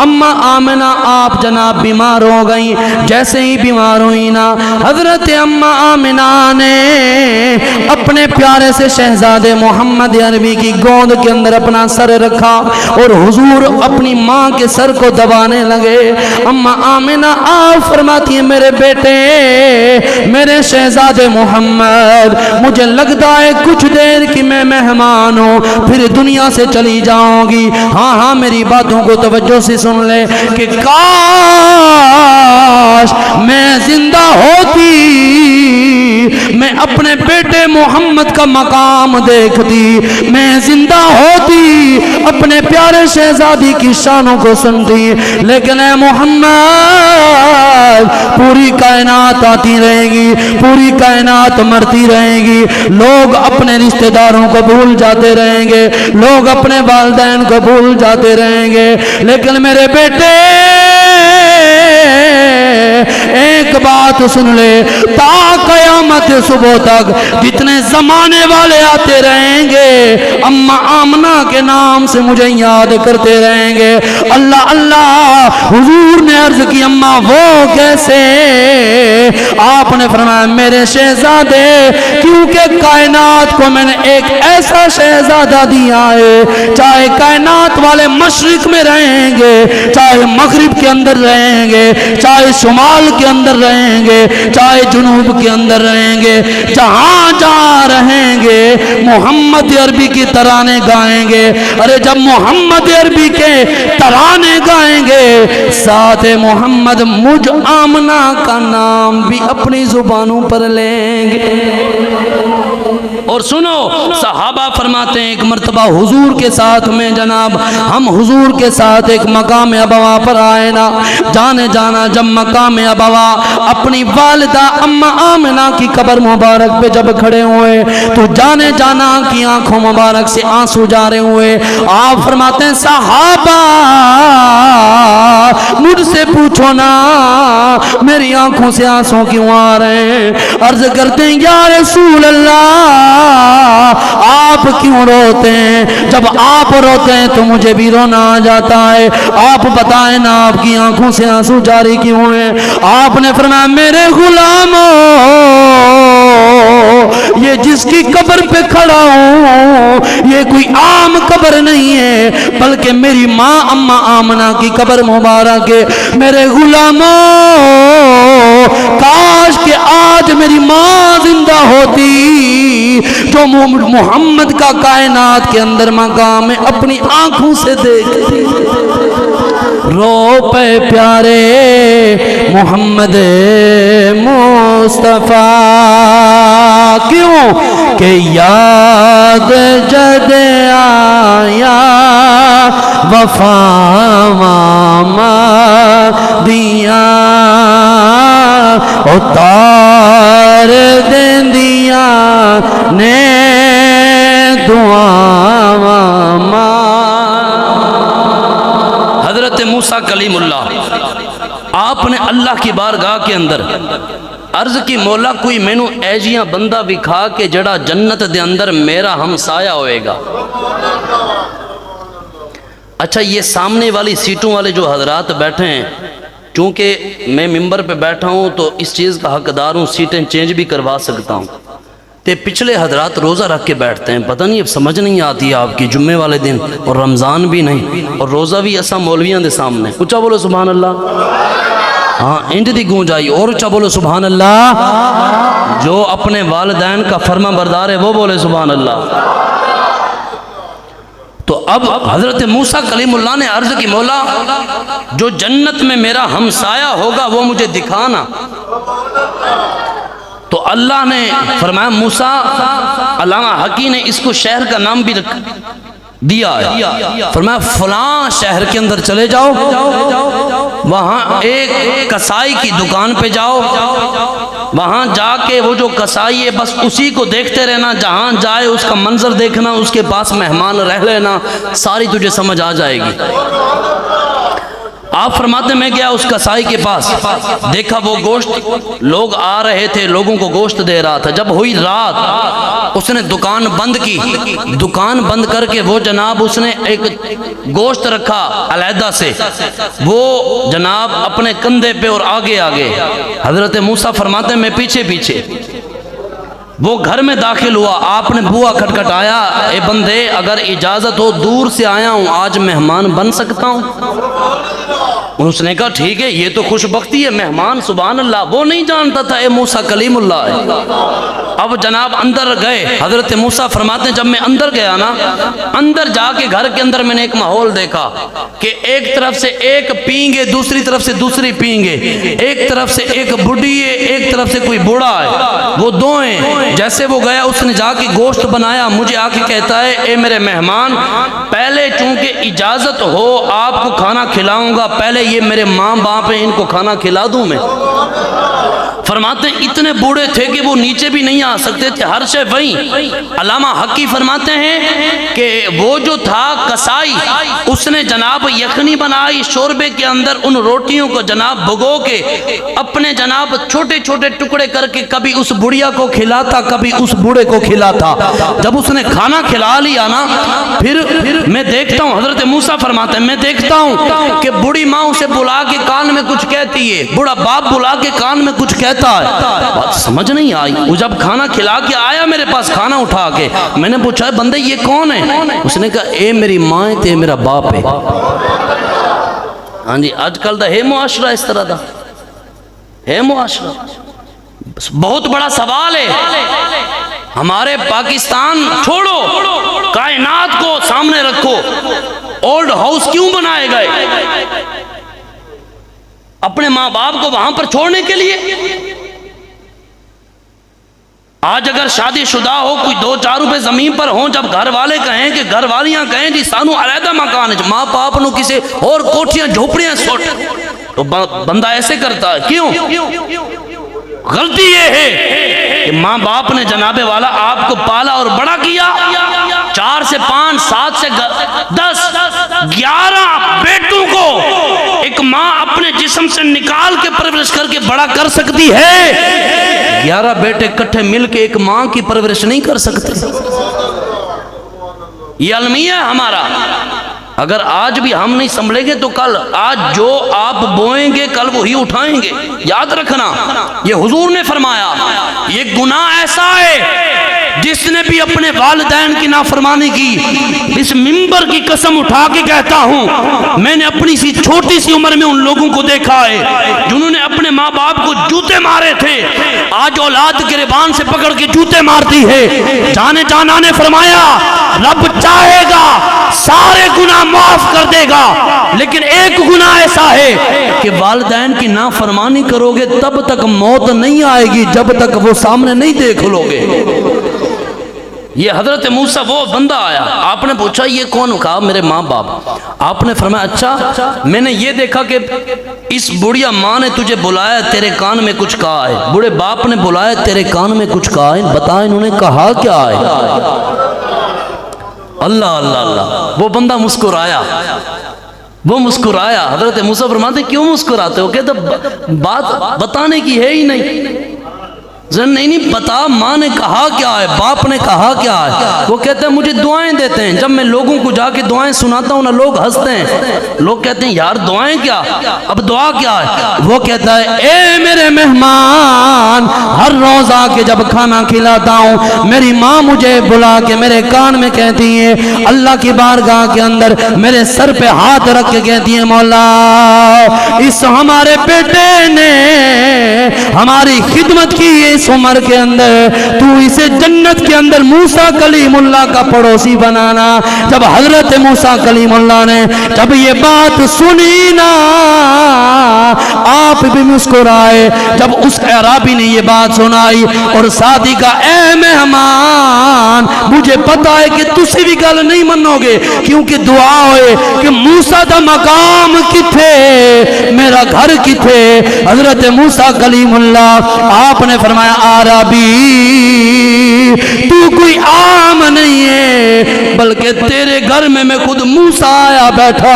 اماں آمنہ آپ جناب بیمار ہو گئی۔ جیسے ہی بیمار ہوئی نا حضرت اماں آمنہ نے اپنے پیارے سے شہزادے محمد عربی کی گود کے اندر اپنا سر رکھا اور حضور اپنی ماں کے سر کو دبانے لگے۔ اماں آمنہ آپ فرماتی ہیں میرے بیٹے، میرے شہزادے محمد، مجھے لگتا ہے کچھ دیر کی میں مہمان ہوں پھر دنیا سے چلی جاؤں گی۔ ہاں ہاں میری باتوں کو توجہ سے سن لے کہ کاش میں زندہ ہوتی، میں اپنے بیٹے محمد کا مقام دیکھتی، میں زندہ ہوتی اپنے پیارے شہزادی کی شانوں کو سنتی، لیکن اے محمد پوری کائنات آتی رہے گی، پوری کائنات مرتی رہے گی، لوگ اپنے رشتہ داروں کو بھول جاتے رہیں گے، لوگ اپنے والدین کو بھول جاتے رہیں گے، لیکن میرے بیٹے ایک بات سن لے، تا قیامت صبح تک جتنے زمانے والے آتے رہیں گے اماں آمنہ کے نام سے مجھے یاد کرتے رہیں گے۔ اللہ اللہ، حضور نے عرض کی اماں وہ کیسے؟ آپ نے فرمایا میرے شہزادے، کیونکہ کائنات کو میں نے ایک ایسا شہزادہ دیا ہے، چاہے کائنات والے مشرق میں رہیں گے، چاہے مغرب کے اندر رہیں گے، چاہے شمال کے اندر رہیں گے، چاہے جنوب کے اندر رہیں گے، جہاں جہاں رہیں گے محمد عربی کی ترانے گائیں گے۔ ارے جب محمد عربی کے ترانے گائیں گے ساتھ محمد مجھ آمنہ کا نام بھی اپنی زبانوں پر لیں گے۔ اور سنو صحابہ فرماتے ہیں ایک مرتبہ حضور کے ساتھ میں جناب ہم حضور کے ساتھ ایک مقام ابوا پر آئے نا، جانے جانا جب مقام ابوا اپنی والدہ اماں آمنہ کی قبر مبارک پہ جب کھڑے ہوئے تو جانے جانا کی آنکھوں مبارک سے آنسو جارے ہوئے۔ آپ فرماتے ہیں صحابہ مجھ سے پوچھو نا میری آنکھوں سے آنسو کیوں آ رہے ہیں؟ عرض کرتے ہیں یا رسول اللہ آپ کیوں روتے ہیں؟ جب آپ روتے ہیں تو مجھے بھی رونا آ جاتا ہے، آپ بتائیں نا آپ کی آنکھوں سے آنسو جاری کیوں ہیں؟ آپ نے فرمایا میرے غلاموں، یہ جس کی قبر پہ کھڑا ہوں یہ کوئی عام قبر نہیں ہے، بلکہ میری ماں اماں آمنہ کی قبر مبارک ہے۔ میرے غلاموں کاش کہ آج میری ماں زندہ ہوتی جو محمد کا کائنات کے اندر مقام ہے اپنی آنکھوں سے دیکھتی۔ رو پہ پیارے محمد مصطفیٰ، کیوں کہ یاد جد آیا وفا ماما دیا اتار دین دیا نے دعا ماما۔ حضرت موسیٰ کلیم اللہ آپ نے اللہ کی بارگاہ کے اندر عرض کی مولا کوئی مینوں ایجیاں بندہ وکھا کے جڑا جنت دے اندر میرا ہمسایہ ہوئے گا۔ اچھا یہ سامنے والی سیٹوں والے جو حضرات بیٹھے ہیں، چونکہ میں ممبر پہ بیٹھا ہوں تو اس چیز کا حقدار ہوں، سیٹیں چینج بھی کروا سکتا ہوں، تے پچھلے حضرات روزہ رکھ کے بیٹھتے ہیں، پتہ نہیں اب سمجھ نہیں آتی آپ کی، جمعے والے دن اور رمضان بھی نہیں اور روزہ بھی ایسا مولویاں دے سامنے۔ اچھا بولو سبحان اللہ، ہاں انج دی گونج آئی، اور اچھا بولو سبحان اللہ۔ جو اپنے والدین کا فرما بردار ہے وہ بولے سبحان اللہ۔ تو اب حضرت موسیٰ کلیم اللہ نے عرض کی مولا جو جنت میں میرا ہمسایہ ہوگا وہ مجھے دکھانا۔ تو اللہ نے فرمایا موسیٰ، علامہ حکی نے اس کو شہر کا نام بھی دیا ہے، فرمایا فلاں شہر کے اندر چلے جاؤ، وہاں ایک کسائی کی دکان پہ جاؤ، وہاں جا کے وہ جو کسائی ہے بس اسی کو دیکھتے رہنا، جہاں جائے اس کا منظر دیکھنا، اس کے پاس مہمان رہ لینا، ساری تجھے سمجھ آ جائے گی۔ آپ فرماتے میں گیا اس کسائی کے پاس، دیکھا وہ گوشت لوگ آ رہے تھے، لوگوں کو گوشت دے رہا تھا۔ جب ہوئی رات اس نے دکان بند کی، دکان بند کر کے وہ جناب اس نے ایک گوشت رکھا علیحدہ سے، وہ جناب اپنے کندھے پہ اور آگے آگے۔ حضرت موسیٰ فرماتے میں پیچھے پیچھے، وہ گھر میں داخل ہوا، آپ نے بوا کھٹکھٹایا، اے بندے اگر اجازت ہو دور سے آیا ہوں، آج مہمان بن سکتا ہوں؟ اس نے کہا ٹھیک ہے، یہ تو خوش بختی ہے، مہمان، سبحان اللہ۔ وہ نہیں جانتا تھا اے موسیٰ کلیم اللہ ہے۔ اب جناب اندر گئے، حضرت موسیٰ فرماتے ہیں جب میں اندر گیا نا، اندر جا کے گھر کے اندر میں نے ایک ماحول دیکھا کہ ایک طرف سے ایک پینگے، دوسری طرف سے دوسری پینگے، ایک طرف سے ایک بڑھی ہے، ایک طرف سے کوئی بوڑھا ہے، وہ دو ہیں۔ جیسے وہ گیا اس نے جا کے گوشت بنایا، مجھے آ کے کہتا ہے اے میرے مہمان، پہلے چونکہ اجازت ہو آپ کو کھانا کھلاؤں گا، پہلے یہ میرے ماں باپ ہیں ان کو کھانا کھلا دوں میں۔ فرماتے ہیں اتنے بوڑھے تھے کہ وہ نیچے بھی نہیں آ سکتے تھے، ہر شے وہیں۔ علامہ حقی فرماتے ہیں کہ وہ جو تھا کسائی، اس نے جناب یخنی بنائی، شوربے کے اندر ان روٹیوں کو جناب بھگو کے اپنے جناب چھوٹے چھوٹے ٹکڑے کر کے کبھی اس بڑھیا کو کھلاتا، کبھی اس بوڑھے کو کھلاتا۔ جب اس نے کھانا کھلا لیا نا، پھر میں دیکھتا ہوں، حضرت موسیٰ فرماتے ہیں میں دیکھتا ہوں کہ بوڑھی ماں اسے بلا کے کان میں کچھ کہتی ہے، بوڑھا باپ بلا کے کان میں کچھ کہتا ہے، بات سمجھ نہیں آئی۔ وہ جب کھانا کھلا کے آیا میرے پاس کھانا اٹھا کے، میں نے پوچھا بندے یہ کون ہے؟ اس نے کہا اے میری ماں ہے تے میرا باپ ہے۔ ہاں جی، آج کل دا ہے معاشرہ اس طرح دا ہے معاشرہ۔ بہت بڑا سوال ہے، ہمارے پاکستان چھوڑو، کائنات کو سامنے رکھو، اولڈ ہاؤس کیوں بنائے گئے؟ اپنے ماں باپ کو وہاں پر چھوڑنے کے لیے۔ آج اگر شادی شدہ ہو، کوئی 2-4 روپے زمین پر ہوں، جب گھر والے کہیں کہ گھر والیاں کہیں جی سانو علیحدہ مکان ہے، ماں باپ نو کسی اور کوٹھیاں جھوپڑیاں سوٹ، تو بندہ ایسے کرتا ہے۔ کیوں؟ غلطی یہ ہے کہ ماں باپ نے جناب والا آپ کو پالا اور بڑا کیا، 4 سے 5 7 سے 10 11 بیٹوں کو ایک ماں اپنے جسم سے نکال کے پرورش کر کے بڑا کر سکتی ہے، 11 بیٹے کٹھے مل کے ایک ماں کی پرورش نہیں کر سکتے۔ یہ المیہ ہے ہمارا۔ اگر آج بھی ہم نہیں سنبھلیں گے تو کل آج جو آپ بوئیں گے کل وہی اٹھائیں گے، یاد رکھنا۔ یہ حضور نے فرمایا یہ گناہ ایسا ہے جس نے بھی اپنے والدین کی نافرمانی کی، اس منبر کی قسم اٹھا کے کہتا ہوں میں نے اپنی سی چھوٹی سی عمر میں ان لوگوں کو دیکھا ہے جنہوں نے اپنے ماں باپ کو جوتے مارے تھے، آج اولاد گریبان سے پکڑ کے جوتے مارتی ہے۔ جانے جانا نے فرمایا رب چاہے گا سارے گناہ معاف کر دے گا، لیکن ایک گناہ ایسا ہے کہ والدین کی نافرمانی کرو گے تب تک موت نہیں آئے گی جب تک وہ سامنے نہیں دیکھ لو گے۔ یہ حضرت موسیٰ وہ بندہ آیا، آپ نے پوچھا یہ کون؟ کہا میرے ماں باپ۔ آپ نے فرمایا اچھا میں نے یہ دیکھا کہ اس بڑھیا ماں نے تجھے بلایا تیرے کان میں کچھ کہا ہے، بڑھے باپ نے بلایا تیرے کان میں کچھ کہا ہے، بتا انہوں نے کہا کیا ہے؟ اللہ اللہ اللہ۔ وہ بندہ مسکرایا، وہ مسکرایا. حضرت موسیٰ فرماتے کیوں مسکراتے ہو؟ کہتے بات بتانے کی ہے ہی نہیں. نہیں بتا ماں نے کہا کیا ہے، باپ نے کہا کیا ہے. وہ کہتے ہیں مجھے دعائیں دیتے ہیں، جب میں لوگوں کو جا کے دعائیں سناتا ہوں نا لوگ ہنستے ہیں. لوگ کہتے ہیں یار دعائیں کیا، اب دعا کیا ہے؟ وہ کہتا ہے اے میرے مہمان، ہر روز آ کے جب کھانا کھلاتا ہوں میری ماں مجھے بلا کے میرے کان میں کہتی ہے، اللہ کی بارگاہ کے اندر میرے سر پہ ہاتھ رکھ کے کہتی ہے مولا اس ہمارے بیٹے نے ہماری خدمت کی ہے، اس عمر کے اندر تو اسے جنت کے اندر موسیٰ کلیم اللہ کا پڑوسی بنانا. جب حضرت موسیٰ کلیم اللہ نے جب یہ بات سنی نا آپ بھی مسکرائے. جب اس اعرابی نے یہ بات سنائی اور ساتھ ہی کہا اے مہمان مجھے پتا ہے کہ تسی بھی گل نہیں منو گے کیونکہ دعا ہوئے کہ موسیٰ دا مقام کتھے میرا گھر کتھے. حضرت موسیٰ کلیم اللہ آپ نے فرمایا عربی تو کوئی عام نہیں ہے بلکہ تیرے گھر میں خود موسیٰ آیا بیٹھا،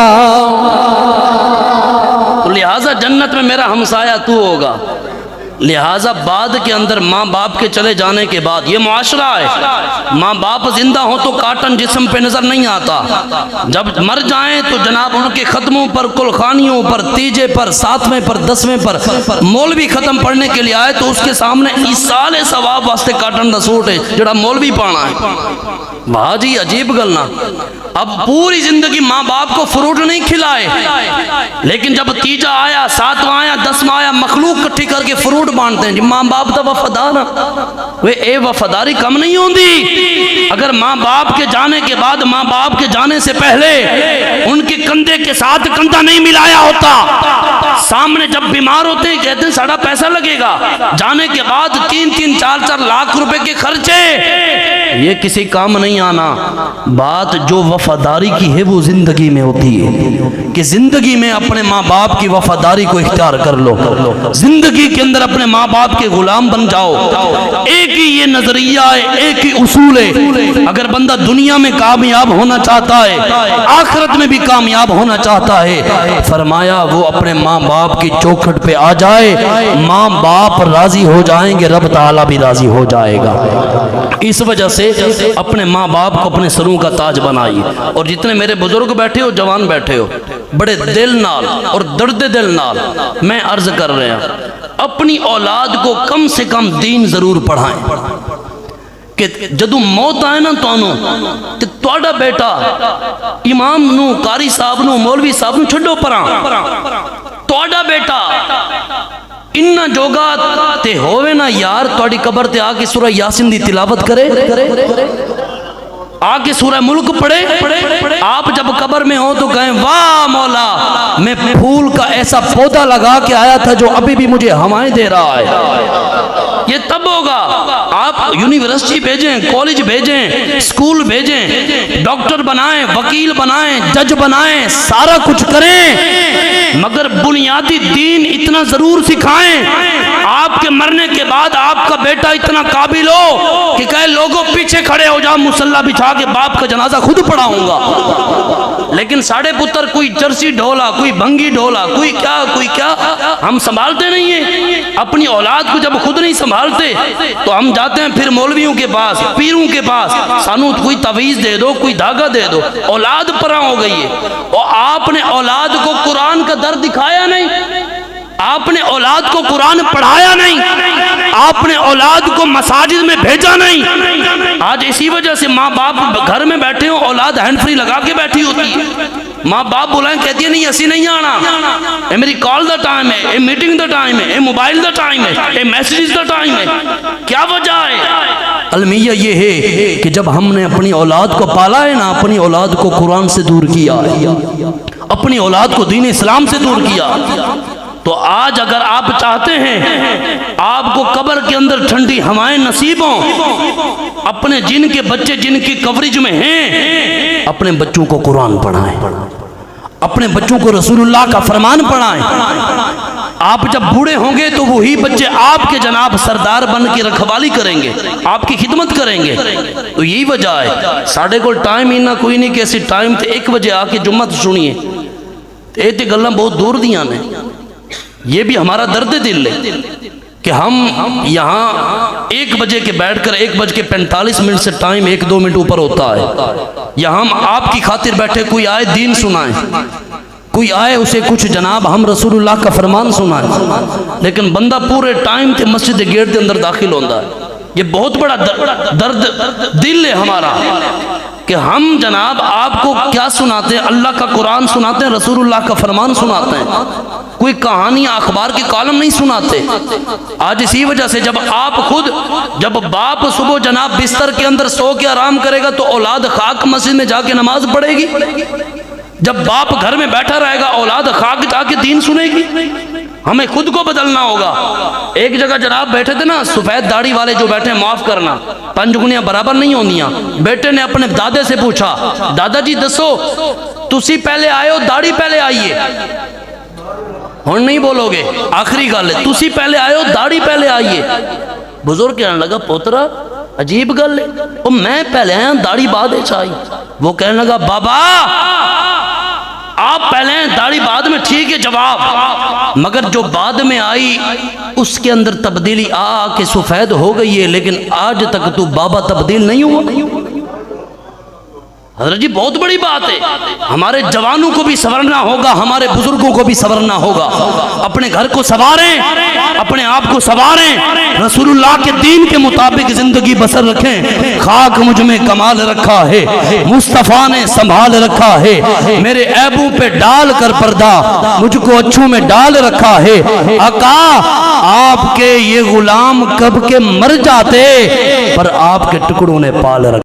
تو لہٰذا جنت میں میرا ہمسایہ تو ہوگا. لہٰذا بعد کے اندر ماں باپ کے چلے جانے کے بعد یہ معاشرہ ہے، ماں باپ زندہ ہوں تو کاٹن جسم پہ نظر نہیں آتا، جب مر جائیں تو جناب ان کے ختموں پر، کلخانیوں پر، تیجے پر، ساتویں پر، 10ویں پر مولوی ختم پڑھنے کے لیے آئے تو اس کے سامنے ایصال ثواب واسطے کاٹن دا سوٹ ہے جڑا مولوی پانا ہے. بھا جی عجیب گلنا. اب پوری زندگی ماں باپ کو فروٹ نہیں کھلائے لیکن جب تیجا آیا، 7واں آیا، 10واں آیا، مخلوق کٹھی کر کے فروٹ بانٹتے ہیں. جی ماں باپ دا وفادار وہ اے وفاداری کم نہیں ہوندی. اگر ماں باپ کے جانے کے بعد، ماں باپ کے جانے سے پہلے ان کے کندھے کے ساتھ کندھا نہیں ملایا ہوتا، سامنے جب بیمار ہوتے ہیں کہتے ہیں ساڑھا پیسہ لگے گا، جانے کے بعد 3-3 4-4 لاکھ روپے کے خرچے، یہ کسی کام نہیں آنا. بات جو وفاداری کی ہے وہ زندگی میں ہوتی ہے کہ زندگی میں اپنے ماں باپ کی وفاداری کو اختیار کر لو، زندگی کے اندر اپنے ماں باپ کے غلام بن جاؤ. ایک ہی یہ نظریہ ہے، ایک ہی اصول ہے. اگر بندہ دنیا میں کامیاب ہونا چاہتا ہے، آخرت میں بھی کامیاب ہونا چاہتا ہے، فرمایا وہ اپنے ماں باپ کی چوکھٹ پہ آ جائے، ماں باپ راضی ہو جائیں گے، رب تعالیٰ بھی راضی ہو جائے گا. اس وجہ سے اپنے ماں باپ کو اپنے سروں کا تاج بنائی. اور جتنے میرے بزرگ بیٹھے ہو، جوان بیٹھے ہو، بڑے دل نال اور درد دل نال میں عرض کر رہا ہوں اپنی اولاد کو کم سے کم دین ضرور پڑھائیں کہ جدو موت آئے نا تو توڑا بیٹا امام نو، قاری صاحب نو، مولوی صاحب نو چھڑو پران، توڑا بیٹا انہا جوگا تے ہوئے نا یار توڑی قبر تے آکے سورہ یاسین دی تلاوت کرے، آگے سورہ ملک پڑھے. آپ جب قبر میں ہو تو کہیں واہ مولا میں پھول کا ایسا پودا لگا کے آیا تھا جو ابھی بھی مجھے ہوائیں دے رہا ہے. یہ تب ہوگا آپ یونیورسٹی بھیجیں، کالج بھیجیں، اسکول بھیجیں، ڈاکٹر بنائیں، وکیل بنائیں، جج بنائیں، سارا کچھ کریں، مگر بنیادی دین اتنا ضرور سکھائیں. آپ کے مرنے کے بعد آپ کا بیٹا اتنا قابل ہو کہ کہے لوگوں پیچھے کھڑے ہو جاؤ، مصلی بچھا کے باپ کا جنازہ خود پڑھاؤں گا. لیکن ساڑھے پتر کوئی چرسی ڈھولا، کوئی بھنگی ڈھولا، کوئی کیا ہم سنبھالتے نہیں ہیں. اپنی اولاد کو جب خود نہیں سنبھالتے تو ہم جاتے ہیں پھر مولویوں کے پاس، پیروں کے پاس، سانو کوئی تعویذ دے دو، کوئی دھاگا دے دو. اولاد پراں ہو گئی ہے. اور آپ نے اولاد کو قرآن کا در دکھایا نہیں، آپ نے اولاد کو قرآن پڑھایا نہیں، آپ نے اولاد کو مساجد میں بھیجا نہیں. آج اسی وجہ سے ماں باپ گھر میں بیٹھے ہوں، اولاد ہینڈ فری لگا کے بیٹھی ہوتی ہے. ماں باپ بلائیں کہتی ہے نہیں اسی نہیں آنا، اے میری کال دا ٹائم ہے، اے میٹنگ دا ٹائم ہے، اے موبائل دا ٹائم ہے، اے میسیجز دا ٹائم ہے. کیا وجہ ہے؟ المیہ یہ ہے کہ جب ہم نے اپنی اولاد کو پالا ہے نا، اپنی اولاد کو قرآن سے دور کیا ہے، اپنی اولاد کو دین اسلام سے دور کیا. تو آج اگر آپ چاہتے ہیں آپ کو قبر کے اندر ٹھنڈی ہوائیں نصیب ہوں، اپنے جن کے بچے جن کی کوریج میں ہیں اپنے بچوں کو قرآن پڑھائیں، اپنے بچوں کو رسول اللہ کا فرمان پڑھائیں. آپ جب بوڑھے ہوں گے تو وہی بچے آپ کے جناب سردار بن کے رکھوالی کریں گے، آپ کی خدمت کریں گے. تو یہی وجہ ہے ساڑھے کو ٹائم ہی نہ کوئی نہیں کہ ایسی ٹائم تھے 1 بجے آ کے جمعہ سنیے. یہ تو گلاں بہت دور دیاں نے. یہ بھی ہمارا درد دل ہے کہ ہم یہاں 1 بجے کے بیٹھ کر 1:45 سے ٹائم 1-2 منٹ اوپر ہوتا ہے. یا ہم آپ کی خاطر بیٹھے, کوئی آئے دین سنائیں, کوئی آئے اسے کچھ جناب ہم رسول اللہ کا فرمان سنائیں, لیکن بندہ پورے ٹائم تے مسجد گیٹ دے اندر داخل ہوتا ہے. یہ بہت بڑا درد دل ہے ہمارا کہ ہم جناب آپ کو کیا سناتے ہیں, اللہ کا قرآن سناتے ہیں, رسول اللہ کا فرمان سناتے ہیں, کوئی کہانیاں اخبار کی کالم نہیں سناتے. آج اسی وجہ سے جب باپ صبح جناب بستر کے اندر سو کے آرام کرے گا تو اولاد خاک مسجد میں جا کے نماز پڑھے گی. جب باپ گھر میں بیٹھا رہے گا اولاد خاک جا کے دین سنے گی. ہمیں خود کو بدلنا ہوگا. ایک جگہ جناب بیٹھے تھے نا, سفید داڑھی والے جو بیٹھے, معاف کرنا 5 انگلیاں برابر نہیں ہوندیاں. بیٹے نے اپنے دادے سے پوچھا, دادا جی دسو تسی پہلے آئے ہو داڑھی پہلے آئیے؟ ہن نہیں بولو گے, آخری گل ہے, تسی پہلے آئے ہو داڑھی پہلے آئیے؟ بزرگ کہنے لگا پوترا عجیب گل ہے, او میں پہلے آیا داڑھی بعد آئی. وہ کہنے لگا بابا آپ پہلے ہیں داڑھی بعد میں, ٹھیک ہے جواب, مگر جو بعد میں آئی اس کے اندر تبدیلی آ کے سفید ہو گئی ہے, لیکن آج تک تو بابا تبدیل نہیں ہوا. حضرت جی بہت بڑی بات ہے. ہمارے جوانوں کو بھی سنورنا ہوگا, ہمارے بزرگوں کو بھی سنورنا ہوگا. اپنے گھر کو سنواریں, اپنے آپ کو سنواریں, رسول اللہ کے دین کے مطابق زندگی بسر رکھیں. خاک مجھ میں کمال رکھا ہے, مصطفیٰ نے سنبھال رکھا ہے, میرے عیبوں پہ ڈال کر پردہ مجھ کو اچھوں میں ڈال رکھا ہے. آقا آپ کے یہ غلام کب کے مر جاتے, پر آپ کے ٹکڑوں نے پال رکھا.